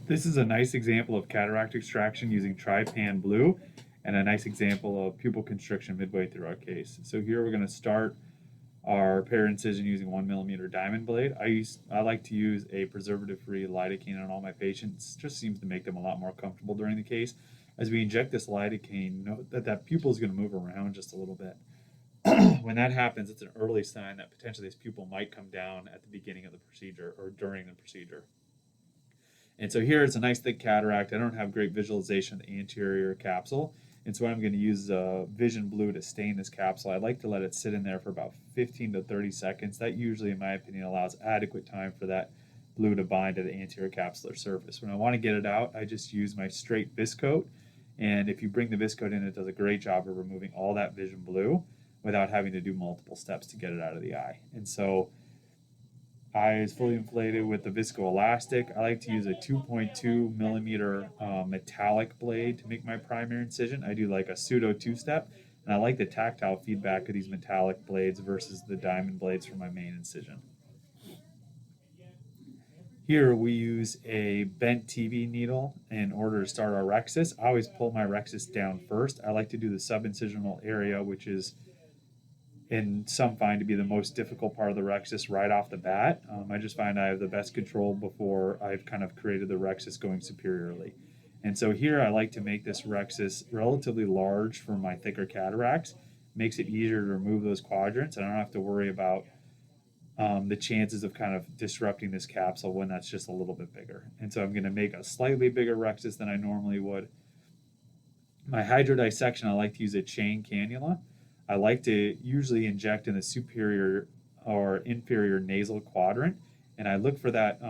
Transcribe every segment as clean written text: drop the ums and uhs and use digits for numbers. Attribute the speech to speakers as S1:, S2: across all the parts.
S1: This is a nice example of cataract extraction using Trypan blue and a nice example of pupil constriction midway through our case. So here we're going to start our pear incision using 1mm diamond blade. I like to use a preservative-free lidocaine on all my patients. It just seems to make them a lot more comfortable during the case. As we inject this lidocaine, note that that pupil is going to move around just a little bit. When that happens, it's an early sign that potentially this pupil might come down at the beginning of the procedure or during the procedure. And so here it's a nice thick cataract. I don't have great visualization of the anterior capsule. And so I'm going to use Vision Blue to stain this capsule. I like to let it sit in there for about 15 to 30 seconds. That usually, in my opinion, allows adequate time for that blue to bind to the anterior capsular surface. When I want to get it out, I just use my straight Viscoat. And if you bring the Viscoat in, it does a great job of removing all that Vision Blue without having to do multiple steps to get it out of the eye. And so eye is fully inflated with the viscoelastic. I like to use a 2.2 millimeter metallic blade to make my primary incision. I do like a pseudo two-step, and I like the tactile feedback of these metallic blades versus the diamond blades for my main incision. Here we use a bent TV needle in order to start our rexus. I always pull my rexus down first. I like to do the subincisional area, which is and some find to be the most difficult part of the rexus right off the bat. I just find I have the best control before I've kind of created the rexus going superiorly. And so here I like to make this rexus relatively large for my thicker cataracts. Makes it easier to remove those quadrants, and I don't have to worry about the chances of kind of disrupting this capsule when that's just a little bit bigger. And so I'm going to make a slightly bigger rexus than I normally would. My hydrodissection, I like to use a chain cannula. I like to usually inject in the superior or inferior nasal quadrant, and I look for that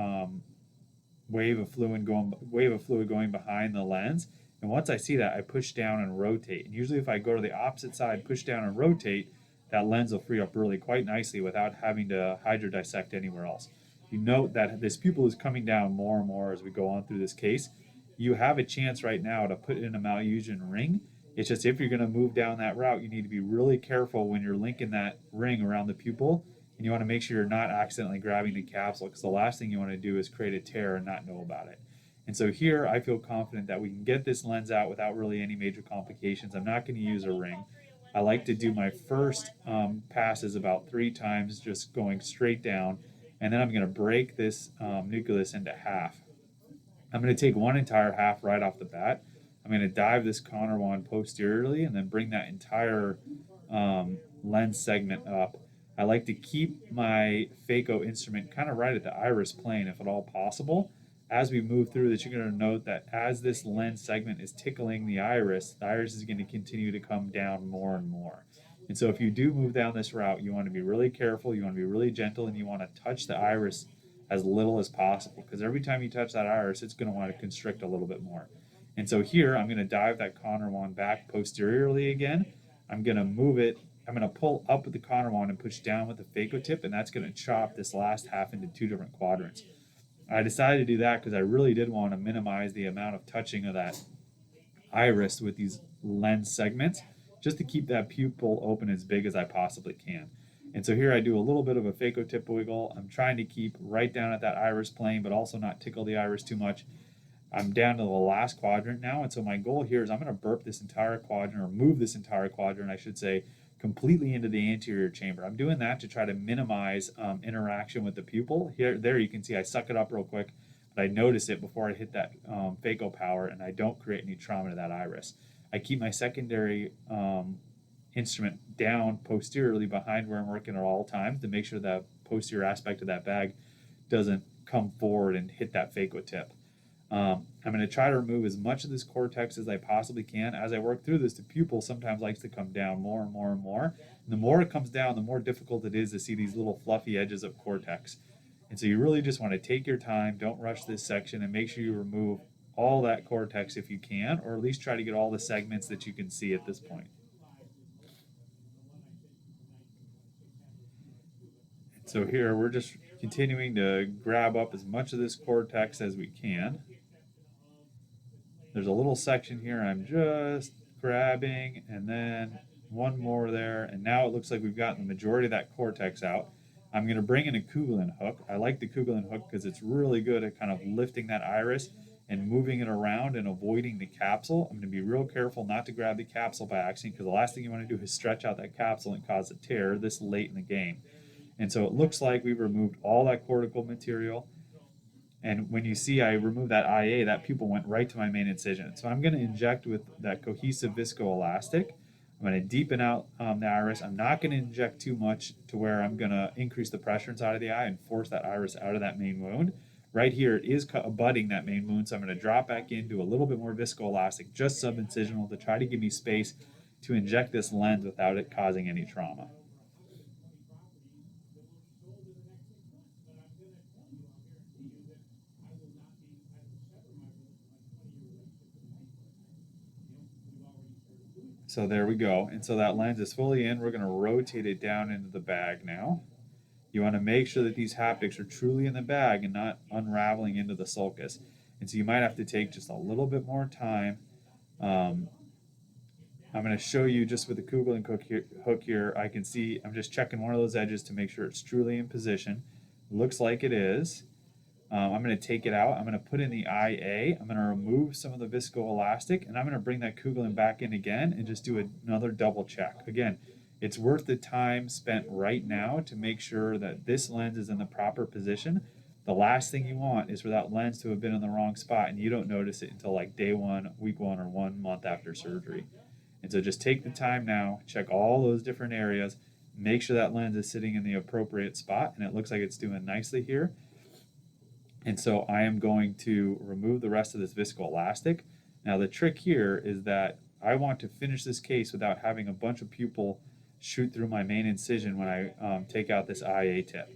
S1: wave of fluid going behind the lens. And once I see that, I push down and rotate. And usually, if I go to the opposite side, push down and rotate, that lens will free up really quite nicely without having to hydrodissect anywhere else. You note that this pupil is coming down more and more as we go on through this case. You have a chance right now to put in a Malthusian ring. It's just if you're going to move down that route, you need to be really careful when you're linking that ring around the pupil, and you want to make sure you're not accidentally grabbing the capsule, because the last thing you want to do is create a tear and not know about it. And so here I feel confident that we can get this lens out without really any major complications. I'm not going to use a ring. I like to do my first passes about 3 times, just going straight down, and then I'm going to break this nucleus into half. I'm going to take one entire half right off the bat. I'm going to dive this conner wand posteriorly and then bring that entire lens segment up. I like to keep my phaco instrument kind of right at the iris plane if at all possible. As we move through this, you're going to note that as this lens segment is tickling the iris is going to continue to come down more and more. And so if you do move down this route, you want to be really careful, you want to be really gentle, and you want to touch the iris as little as possible, because every time you touch that iris, it's going to want to constrict a little bit more. And so here, I'm going to dive that conner wand back posteriorly again. I'm going to move it. I'm going to pull up with the conner wand and push down with the phaco tip, and that's going to chop this last half into 2 different quadrants. I decided to do that because I really did want to minimize the amount of touching of that iris with these lens segments, just to keep that pupil open as big as I possibly can. And so here I do a little bit of a phaco tip wiggle. I'm trying to keep right down at that iris plane, but also not tickle the iris too much. I'm down to the last quadrant now, and so my goal here is I'm going to burp this entire quadrant, or move this entire quadrant, I should say, completely into the anterior chamber. I'm doing that to try to minimize interaction with the pupil. There you can see I suck it up real quick, but I notice it before I hit that phaco power, and I don't create any trauma to that iris. I keep my secondary instrument down posteriorly behind where I'm working at all times to make sure that posterior aspect of that bag doesn't come forward and hit that phaco tip. I'm going to try to remove as much of this cortex as I possibly can. As I work through this, the pupil sometimes likes to come down more and more and more. And the more it comes down, the more difficult it is to see these little fluffy edges of cortex. And so you really just want to take your time, don't rush this section, and make sure you remove all that cortex if you can, or at least try to get all the segments that you can see at this point. And so here we're just continuing to grab up as much of this cortex as we can. There's a little section here I'm just grabbing, and then one more there, and now it looks like we've gotten the majority of that cortex out. I'm going to bring in a Kugelin hook. I like the Kugelin hook because it's really good at kind of lifting that iris and moving it around and avoiding the capsule. I'm going to be real careful not to grab the capsule by accident, because the last thing you want to do is stretch out that capsule and cause a tear this late in the game. And so it looks like we've removed all that cortical material. And when you see I removed that IA, that pupil went right to my main incision. So I'm going to inject with that cohesive viscoelastic. I'm going to deepen out the iris. I'm not going to inject too much to where I'm going to increase the pressure inside of the eye and force that iris out of that main wound. Right here, it is abutting that main wound, so I'm going to drop back into a little bit more viscoelastic, just subincisional, to try to give me space to inject this lens without it causing any trauma. So there we go. And so that lens is fully in. We're going to rotate it down into the bag now. You want to make sure that these haptics are truly in the bag and not unraveling into the sulcus. And so you might have to take just a little bit more time. Um, I'm going to show you just with the Kugel and hook here. I can see I'm just checking one of those edges to make sure it's truly in position. Looks like it is. I'm going to take it out. I'm going to put in the IA. I'm going to remove some of the viscoelastic, and I'm going to bring that Kugel back in again and just do another double check. Again, it's worth the time spent right now to make sure that this lens is in the proper position. The last thing you want is for that lens to have been in the wrong spot and you don't notice it until like day one, week one, or 1 month after surgery. And so just take the time now, check all those different areas, make sure that lens is sitting in the appropriate spot, and it looks like it's doing nicely here. And so I am going to remove the rest of this viscoelastic. Now the trick here is that I want to finish this case without having a bunch of pupil shoot through my main incision when I take out this IA tip.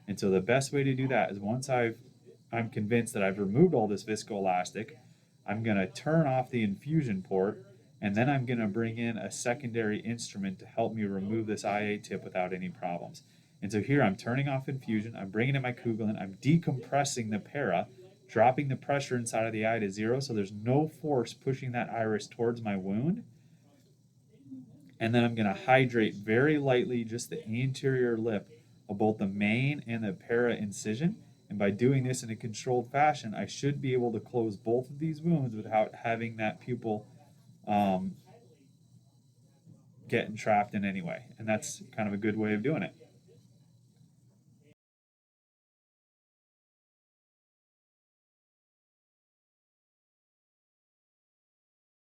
S1: And so the best way to do that is once I'm convinced that I've removed all this viscoelastic, I'm going to turn off the infusion port, and then I'm going to bring in a secondary instrument to help me remove this IA tip without any problems. And so here I'm turning off infusion, I'm bringing in my Kugel, I'm decompressing the para, dropping the pressure inside of the eye to 0 so there's no force pushing that iris towards my wound. And then I'm going to hydrate very lightly just the anterior lip of both the main and the para incision. And by doing this in a controlled fashion, I should be able to close both of these wounds without having that pupil getting trapped in any way. And that's kind of a good way of doing it.